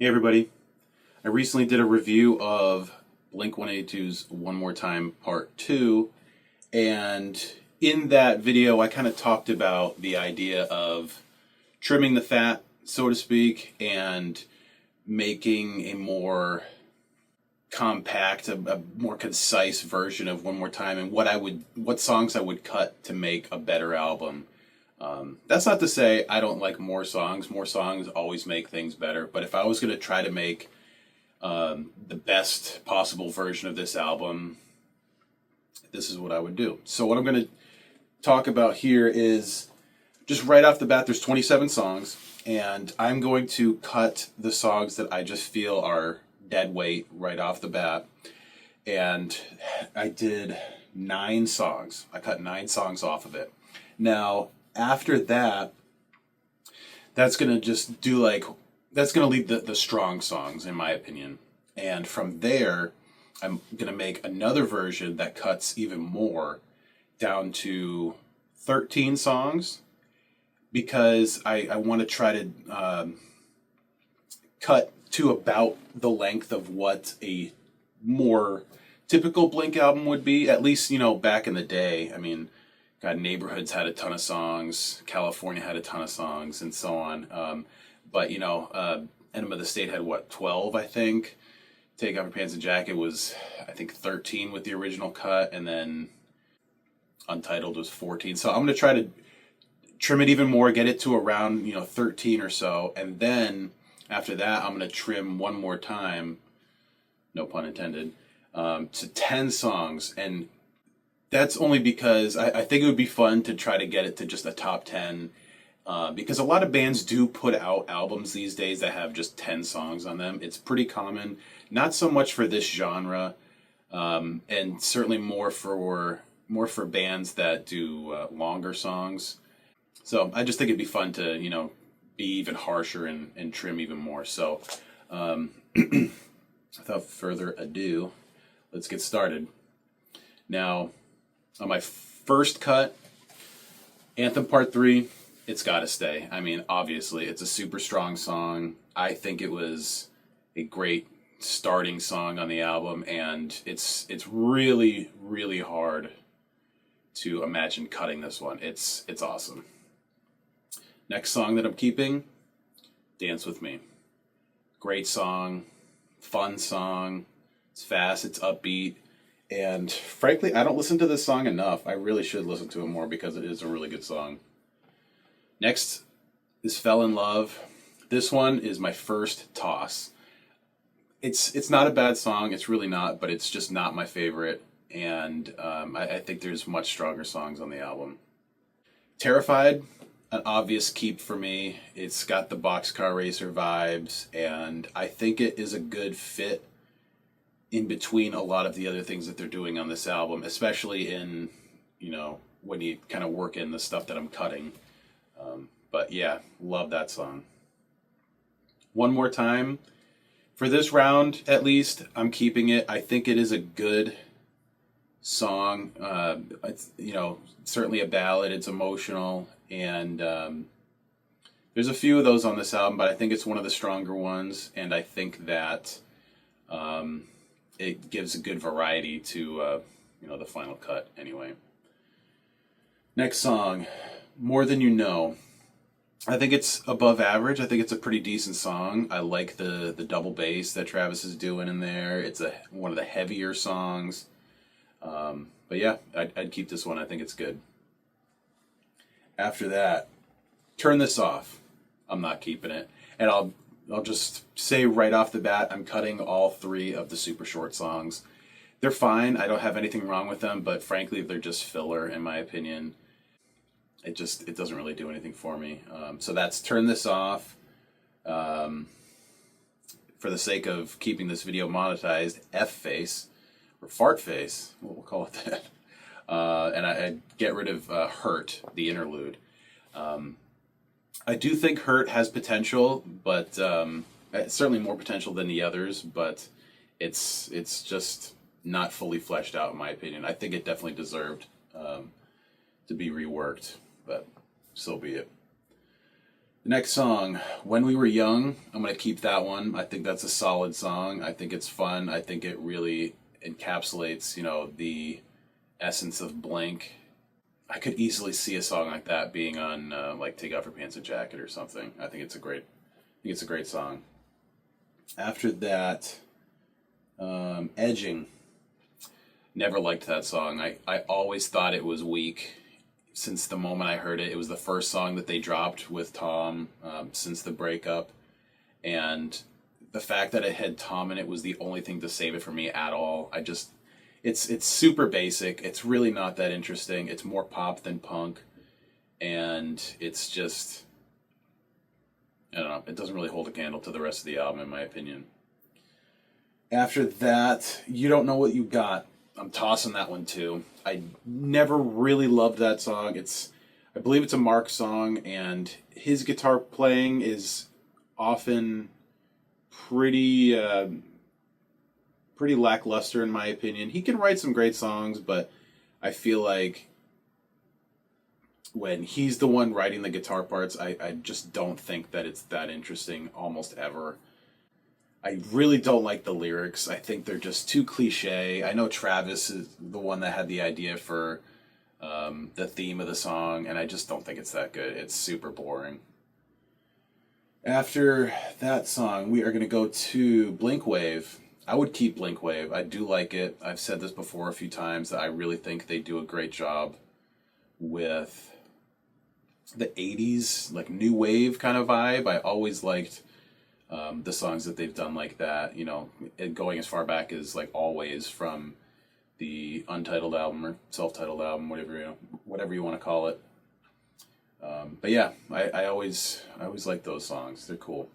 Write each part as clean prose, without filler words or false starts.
Hey everybody, I recently did a review of Blink-182's One More Time Part 2, and in that video I kind of talked about the idea of trimming the fat, so to speak, and making a more compact, a more concise version of One More Time, and what songs I would cut to make a better album. That's not to say I don't like more songs. More songs always make things better. But if I was going to try to make the best possible version of this album, this is what I would do. So what I'm going to talk about here is just right off the bat, there's 27 songs, and I'm going to cut the songs that I just feel are dead weight right off the bat. And I did 9 songs. I cut 9 songs off of it. Now, after that, that's going to just do that's going to leave the strong songs, in my opinion. And from there, I'm going to make another version that cuts even more down to 13 songs, because I want to try to cut to about the length of what a more typical Blink album would be, at least, back in the day. I mean, God, Neighborhoods had a ton of songs, California had a ton of songs, and so on. But, Enema of the State had, 12, I think? Take Off Your Pants and Jacket was, I think, 13 with the original cut, and then Untitled was 14. So I'm going to try to trim it even more, get it to around, 13 or so, and then after that, I'm going to trim one more time, no pun intended, to 10 songs, and that's only because I think it would be fun to try to get it to just a top 10, because a lot of bands do put out albums these days that have just 10 songs on them. It's pretty common, not so much for this genre, and certainly more for bands that do longer songs. So I just think it'd be fun to, be even harsher and trim even more. So without further ado, let's get started. Now, on my first cut, Anthem Part 3, It's Gotta Stay. I mean, obviously, it's a super strong song. I think it was a great starting song on the album, and it's really, really hard to imagine cutting this one. It's awesome. Next song that I'm keeping, Dance With Me. Great song, fun song. It's fast, it's upbeat. And frankly, I don't listen to this song enough. I really should listen to it more because it is a really good song. Next is Fell in Love. This one is my first toss. It's not a bad song. It's really not, but it's just not my favorite. And I think there's much stronger songs on the album. Terrified, an obvious keep for me. It's got the Boxcar Racer vibes, and I think it is a good fit in between a lot of the other things that they're doing on this album, especially in, when you kind of work in the stuff that I'm cutting. But yeah, love that song. One More Time. For this round, at least, I'm keeping it. I think it is a good song. It's, certainly a ballad. It's emotional, and there's a few of those on this album, but I think it's one of the stronger ones, and I think that it gives a good variety to, the final cut anyway. Next song, More Than You Know. I think it's above average. I think it's a pretty decent song. I like the double bass that Travis is doing in there. It's one of the heavier songs. But yeah, I'd keep this one. I think it's good. After that, Turn This Off. I'm not keeping it. And I'll just say right off the bat, I'm cutting all 3 of the super short songs. They're fine. I don't have anything wrong with them, but frankly, they're just filler, in my opinion. It doesn't really do anything for me. So that's Turn This Off. For the sake of keeping this video monetized, F Face, or Fart Face, we'll call it that. And I get rid of Hurt, the interlude. I do think Hurt has potential, but certainly more potential than the others, but it's just not fully fleshed out, in my opinion. I think it definitely deserved to be reworked, but so be it. The next song, When We Were Young, I'm going to keep that one. I think that's a solid song. I think it's fun. I think it really encapsulates, the essence of Blink. I could easily see a song like that being on, like Take Off Your Pants and Jacket or something. I think it's a great song. After that, Edging. Never liked that song. I always thought it was weak. Since the moment I heard it, it was the first song that they dropped with Tom since the breakup. And the fact that it had Tom in it was the only thing to save it for me at all. It's super basic. It's really not that interesting. It's more pop than punk. And it's just, I don't know, it doesn't really hold a candle to the rest of the album, in my opinion. After that, You Don't Know What You Got. I'm tossing that one too. I never really loved that song. I believe it's a Mark song, and his guitar playing is often pretty lackluster in my opinion. He can write some great songs, but I feel like when he's the one writing the guitar parts, I just don't think that it's that interesting almost ever. I really don't like the lyrics. I think they're just too cliche. I know Travis is the one that had the idea for the theme of the song, and I just don't think it's that good. It's super boring. After that song, we are going to go to Blink Wave. I would keep Blink Wave. I do like it. I've said this before a few times that I really think they do a great job with the 80s, like new wave kind of vibe. I always liked the songs that they've done like that, going as far back as like Always from the Untitled album or self-titled album, whatever you want to call it. But yeah, I always like those songs. They're cool.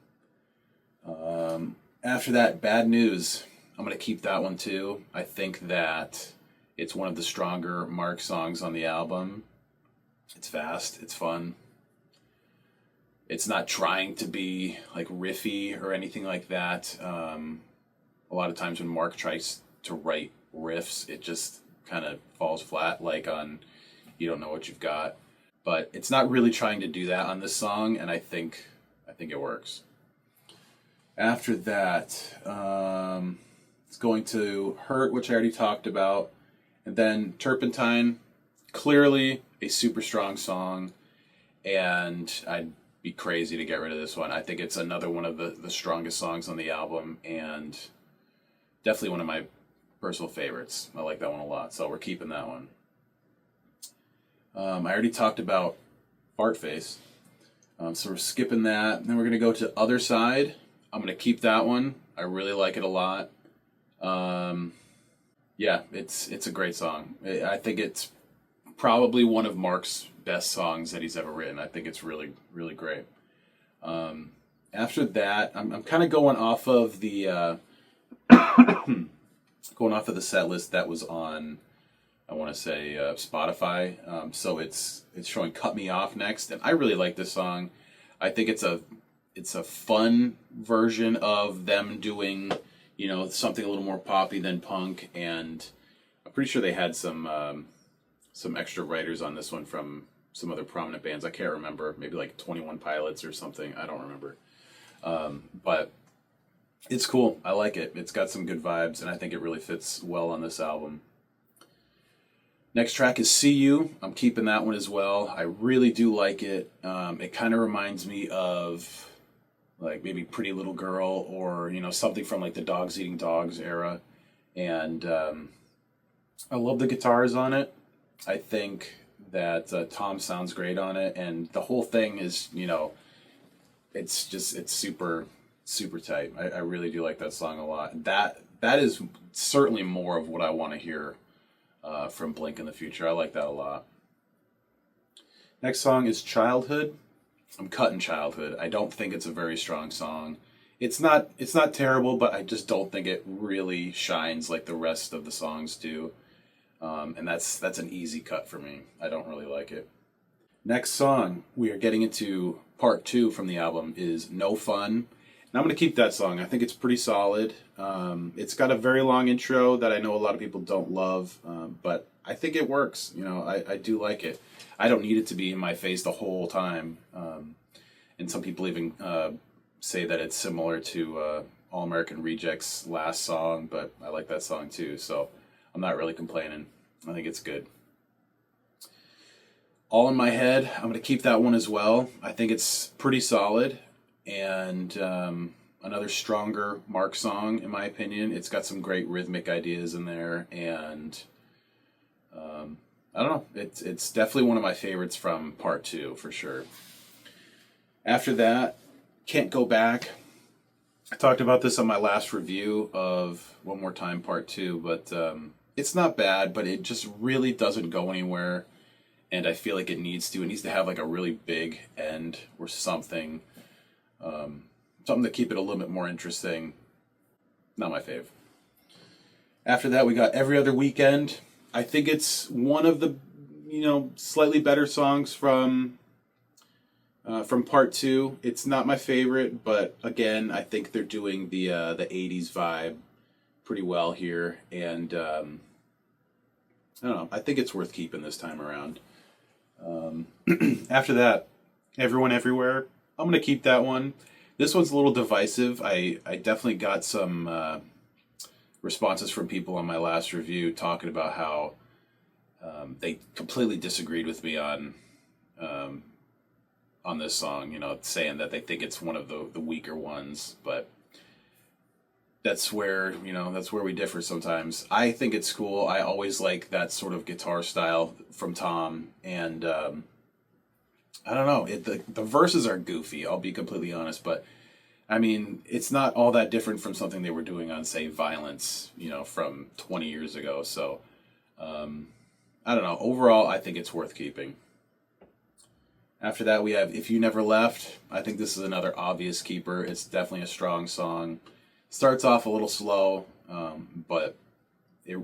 After that, Bad News. I'm going to keep that one too. I think that it's one of the stronger Mark songs on the album. It's fast. It's fun. It's not trying to be like riffy or anything like that. A lot of times when Mark tries to write riffs, it just kind of falls flat, like on You Don't Know What You've Got. But it's not really trying to do that on this song, and I think it works. After that, it's going to Hurt, which I already talked about, and then Turpentine, clearly a super strong song, and I'd be crazy to get rid of this one. I think it's another one of the strongest songs on the album, and definitely one of my personal favorites. I like that one a lot, so we're keeping that one. I already talked about Fart Face, so we're skipping that. Then we're going to go to Other Side. I'm going to keep that one. I really like it a lot. Yeah, it's a great song. I think it's probably one of Mark's best songs that he's ever written. I think it's really, really great. After that, I'm kind of going off of the set list that was on, I want to say, Spotify. So it's showing Cut Me Off next, and I really like this song. I think it's a fun version of them doing, something a little more poppy than punk, and I'm pretty sure they had some extra writers on this one from some other prominent bands. I can't remember, maybe like 21 Pilots or something. I don't remember. But it's cool. I like it. It's got some good vibes, and I think it really fits well on this album. Next track is See You. I'm keeping that one as well. I really do like it. It kind of reminds me of like maybe Pretty Little Girl or, something from like the Dogs Eating Dogs era. And I love the guitars on it. I think that Tom sounds great on it, and the whole thing is, it's super, super tight. I really do like that song a lot. That is certainly more of what I want to hear from Blink in the future. I like that a lot. Next song is Childhood. I'm cutting Childhood. I don't think it's a very strong song. It's not terrible, but I just don't think it really shines like the rest of the songs do. And that's an easy cut for me. I don't really like it. Next song, we are getting into part 2 from the album, is No Fun. And I'm going to keep that song. I think it's pretty solid. It's got a very long intro that I know a lot of people don't love, but I think it works. I do like it. I don't need it to be in my face the whole time. and some people even say that it's similar to All American Reject's last song, but I like that song too, so I'm not really complaining. I think it's good. All in My Head, I'm going to keep that one as well. I think it's pretty solid, and another stronger Mark song, in my opinion. It's got some great rhythmic ideas in there, and I don't know. It's definitely one of my favorites from part 2, for sure. After that, Can't Go Back. I talked about this on my last review of One More Time Part 2, but it's not bad, but it just really doesn't go anywhere, and I feel like it needs to. It needs to have like a really big end or something. Something to keep it a little bit more interesting. Not my fave. After that, we got Every Other Weekend. I think it's one of the, slightly better songs from part 2. It's not my favorite, but again, I think they're doing the 80s vibe pretty well here, and I don't know. I think it's worth keeping this time around. After that, Everyone Everywhere. I'm gonna keep that one. This one's a little divisive. I definitely got some responses from people on my last review talking about how they completely disagreed with me on this song, saying that they think it's one of the weaker ones, but that's where we differ sometimes. I think it's cool. I always like that sort of guitar style from Tom, and I don't know, the verses are goofy, I'll be completely honest, but I mean, it's not all that different from something they were doing on, say, Violence, from 20 years ago, so I don't know. Overall, I think it's worth keeping. After that, we have If You Never Left. I think this is another obvious keeper. It's definitely a strong song. Starts off a little slow, but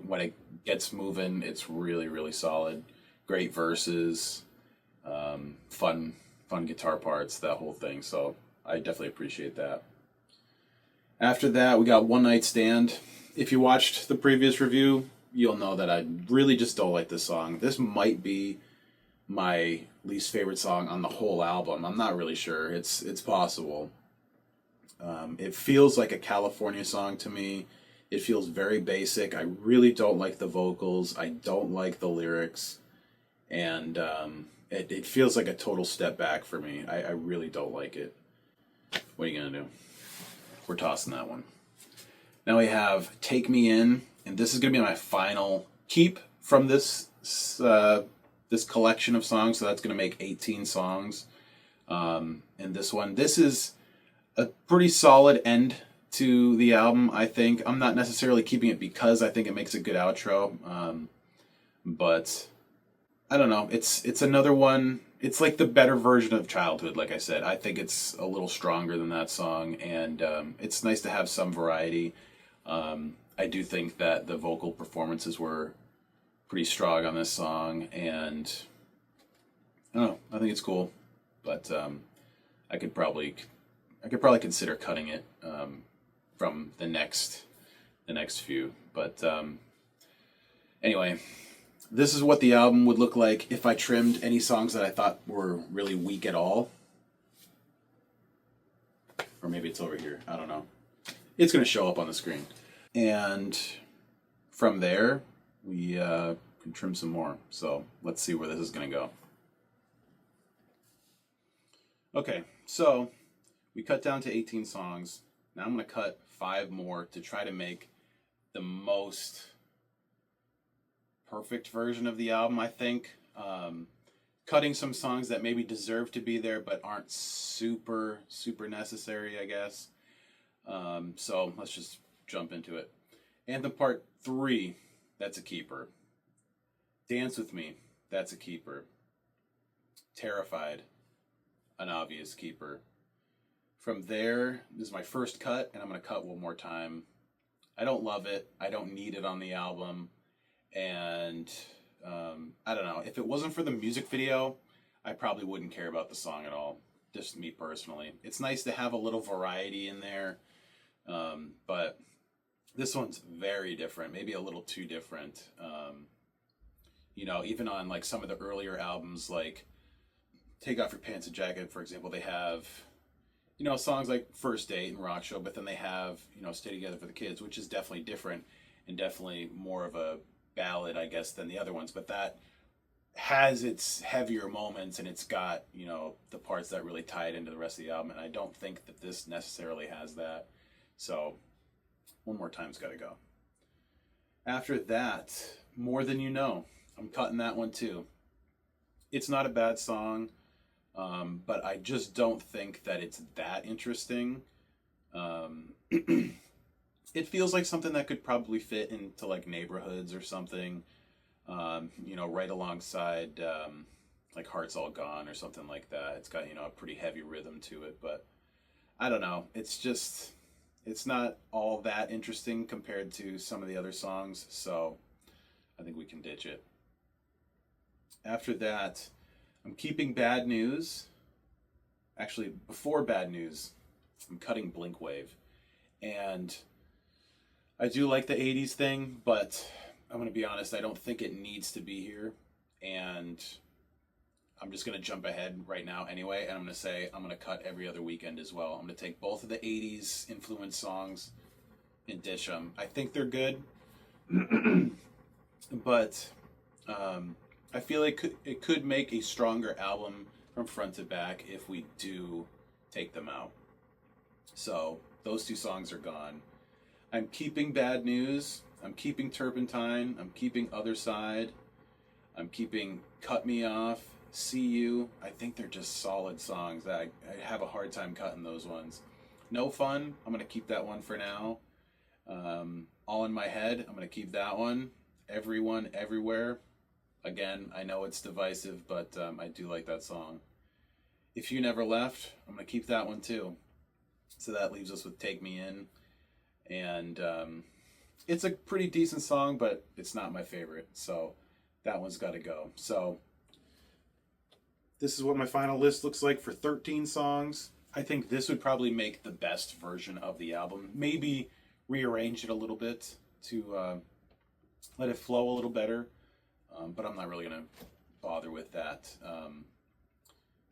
when it gets moving, it's really, really solid. Great verses, fun guitar parts, that whole thing. So I definitely appreciate that. After that, we got One Night Stand. If you watched the previous review, you'll know that I really just don't like this song. This might be my least favorite song on the whole album. I'm not really sure. It's possible. It feels like a California song to me. It feels very basic. I really don't like the vocals. I don't like the lyrics. And it feels like a total step back for me. I really don't like it. What are you going to do? We're tossing that one. Now we have Take Me In. And this is going to be my final keep from this collection of songs. So that's going to make 18 songs. And this one. This is a pretty solid end to the album, I think. I'm not necessarily keeping it because I think it makes a good outro. But I don't know. It's another one. It's like the better version of Childhood, like I said. I think it's a little stronger than that song. And it's nice to have some variety. I do think that the vocal performances were pretty strong on this song. And I don't know. I think it's cool. But I could probably consider cutting it from the next few. But anyway, this is what the album would look like if I trimmed any songs that I thought were really weak at all. Or maybe it's over here. I don't know. It's going to show up on the screen. And from there, we can trim some more. So let's see where this is going to go. Okay, so we cut down to 18 songs. Now I'm going to cut 5 more to try to make the most perfect version of the album, I think. Cutting some songs that maybe deserve to be there but aren't super necessary, I guess. So let's just jump into it. Anthem Part 3, that's a keeper. Dance With Me, that's a keeper. Terrified, an obvious keeper. From there, this is my first cut, and I'm going to cut one more time. I don't love it. I don't need it on the album. And I don't know. If it wasn't for the music video, I probably wouldn't care about the song at all. Just me personally. It's nice to have a little variety in there. But this one's very different. Maybe a little too different. Even on like some of the earlier albums, like Take Off Your Pants and Jacket, for example, they have, songs like First Date and Rock Show, but then they have, Stay Together for the Kids, which is definitely different and definitely more of a ballad, I guess, than the other ones. But that has its heavier moments, and it's got, the parts that really tie it into the rest of the album. And I don't think that this necessarily has that. So One More Time's got to go. After that, More Than You Know. I'm cutting that one too. It's not a bad song, but I just don't think that it's that interesting. It feels like something that could probably fit into like Neighborhoods or something, right alongside like Heart's All Gone or something like that. It's got, a pretty heavy rhythm to it, but I don't know. It's not all that interesting compared to some of the other songs, so I think we can ditch it. After that, I'm keeping Bad News. Actually, before Bad News, I'm cutting Blink Wave. And I do like the 80s thing, but I'm going to be honest, I don't think it needs to be here. And I'm just going to jump ahead right now anyway, and I'm going to say I'm going to cut Every Other Weekend as well. I'm going to take both of the 80s influenced songs and ditch them. I think they're good, but I feel like it could make a stronger album from front to back if we do take them out. So those two songs are gone. I'm keeping Bad News. I'm keeping Turpentine. I'm keeping Other Side. I'm keeping Cut Me Off. See You. I think they're just solid songs. I have a hard time cutting those ones. No Fun. I'm going to keep that one for now. All in My Head. I'm going to keep that one. Everyone, Everywhere. Again, I know it's divisive, but I do like that song. If You Never Left. I'm going to keep that one too. So that leaves us with Take Me In. And it's a pretty decent song, but it's not my favorite. So that one's got to go. So this is what my final list looks like for 13 songs. I think this would probably make the best version of the album. Maybe rearrange it a little bit to let it flow a little better. But I'm not really going to bother with that.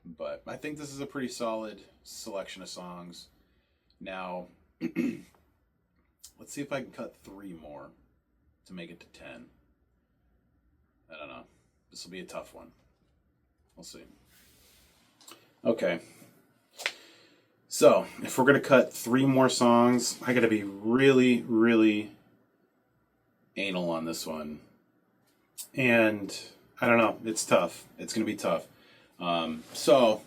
But I think this is a pretty solid selection of songs. Now, let's see if I can cut 3 more to make it to 10. I don't know. This will be a tough one. We'll see. Okay. So, if we're going to cut 3 more songs, I got to be really, really anal on this one. And I don't know. It's tough. It's going to be tough. So,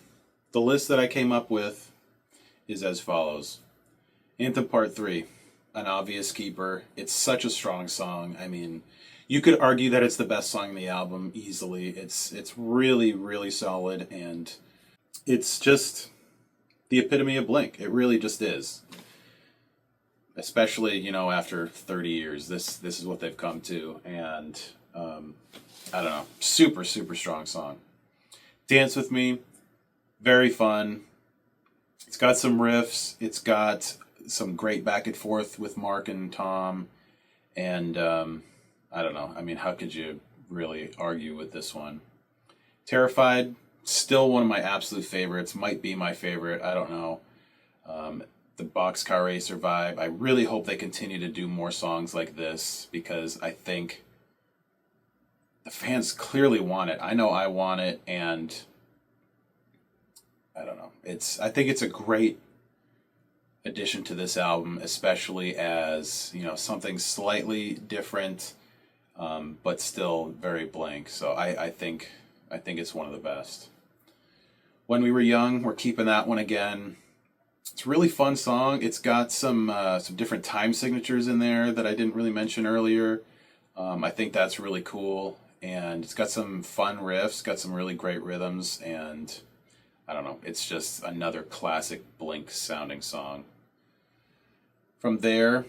the list that I came up with is as follows. Anthem Part 3, an obvious keeper. It's such a strong song. I mean, you could argue that it's the best song in the album easily. It's really, really solid, and it's just the epitome of Blink. It really just is. Especially, after 30 years, this is what they've come to, and I don't know, super, super strong song. Dance With Me, very fun. It's got some riffs. It's got some great back and forth with Mark and Tom. And I don't know. I mean, how could you really argue with this one? Terrified, still one of my absolute favorites. Might be my favorite. I don't know. The Boxcar Racer vibe. I really hope they continue to do more songs like this, because I think the fans clearly want it. I know I want it, and I don't know. I think it's a great addition to this album, especially as, something slightly different, but still very Blink. So I think it's one of the best. When We Were Young, we're keeping that one again. It's a really fun song. It's got some different time signatures in there that I didn't really mention earlier. I think that's really cool. And it's got some fun riffs, got some really great rhythms, and I don't know, it's just another classic Blink sounding song. From there,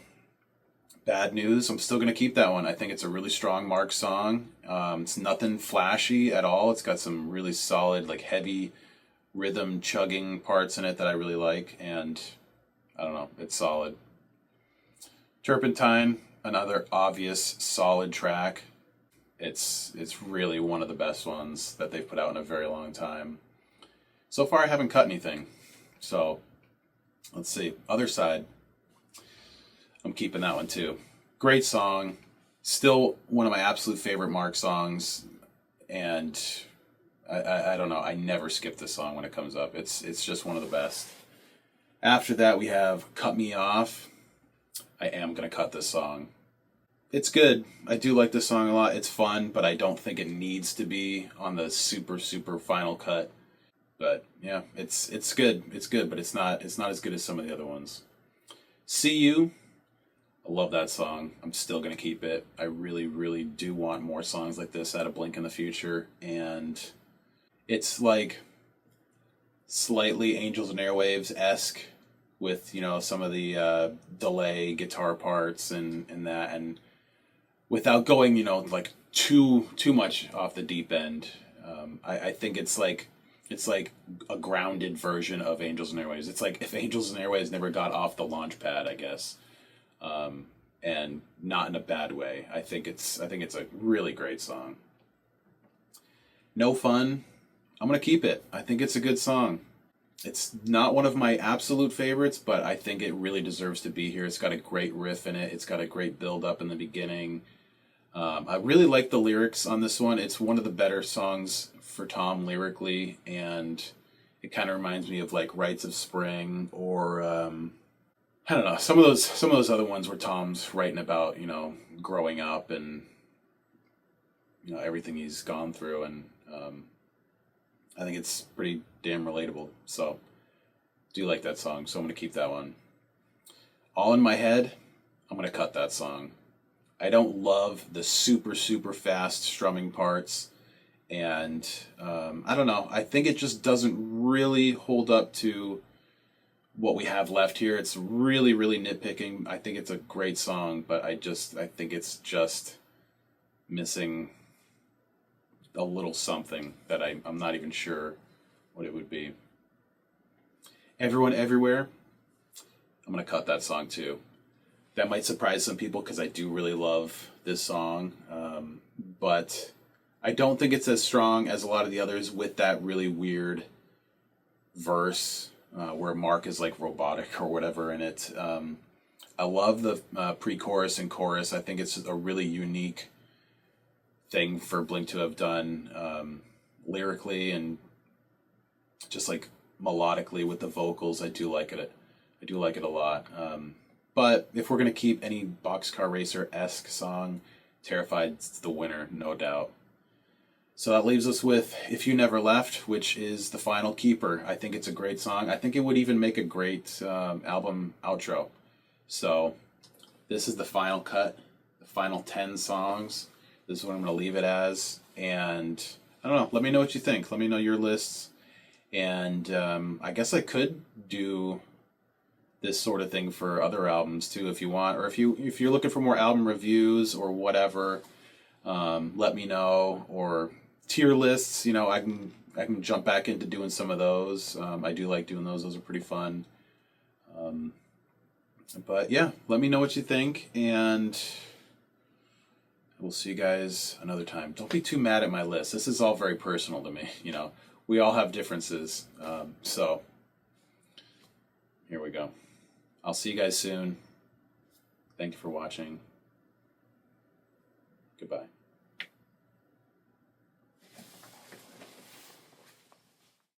Bad News, I'm still going to keep that one. I think it's a really strong Mark song. It's nothing flashy at all. It's got some really solid, like heavy rhythm chugging parts in it that I really like, and I don't know, it's solid. Turpentine, another obvious solid track. It's really one of the best ones that they've put out in a very long time. So far, I haven't cut anything. So, let's see. Other Side. I'm keeping that one too. Great song. Still one of my absolute favorite Mark songs. And I don't know. I never skip this song when it comes up. It's just one of the best. After that, we have Cut Me Off. I am going to cut this song. It's good. I do like this song a lot. It's fun, but I don't think it needs to be on the super, super final cut. But yeah, it's good. It's good, but it's not as good as some of the other ones. See You. I love that song. I'm still going to keep it. I really, really do want more songs like this out of Blink in the future. And it's like slightly Angels and Airwaves-esque with, some of the delay guitar parts and that. And without going, like too much off the deep end. I think it's like a grounded version of Angels and Airwaves. It's like if Angels and Airwaves never got off the launch pad, I guess. And not in a bad way. I think it's a really great song. No Fun. I'm gonna keep it. I think it's a good song. It's not one of my absolute favorites, but I think it really deserves to be here. It's got a great riff in it. It's got a great build up in the beginning. I really like the lyrics on this one. It's one of the better songs for Tom lyrically, and it kind of reminds me of like Rites of Spring or I don't know, some of those other ones where Tom's writing about, growing up and everything he's gone through, and I think it's pretty damn relatable. So do like that song, so I'm gonna keep that one. All in My Head, I'm gonna cut that song. I don't love the super, super fast strumming parts. And I don't know. I think it just doesn't really hold up to what we have left here. It's really, really nitpicking. I think it's a great song, but I think it's just missing a little something that I'm not even sure what it would be. Everyone Everywhere, I'm going to cut that song too. That might surprise some people because I do really love this song, but I don't think it's as strong as a lot of the others with that really weird verse where Mark is like robotic or whatever in it. I love the pre-chorus and chorus. I think it's a really unique thing for Blink to have done lyrically and just like melodically with the vocals. I do like it. I do like it a lot. But if we're gonna keep any Boxcar Racer-esque song, Terrified's the winner, no doubt. So that leaves us with If You Never Left, which is the final keeper. I think it's a great song. I think it would even make a great album outro. So this is the final cut, the final 10 songs. This is what I'm going to leave it as. And I don't know, let me know what you think. Let me know your lists. And I guess I could do this sort of thing for other albums too if you want. Or if you're looking for more album reviews or whatever, let me know. Or tier lists, I can jump back into doing some of those. I do like doing those. Those are pretty fun. But yeah, let me know what you think, and we'll see you guys another time. Don't be too mad at my list. This is all very personal to me. We all have differences. So here we go. I'll see you guys soon. Thank you for watching. Goodbye.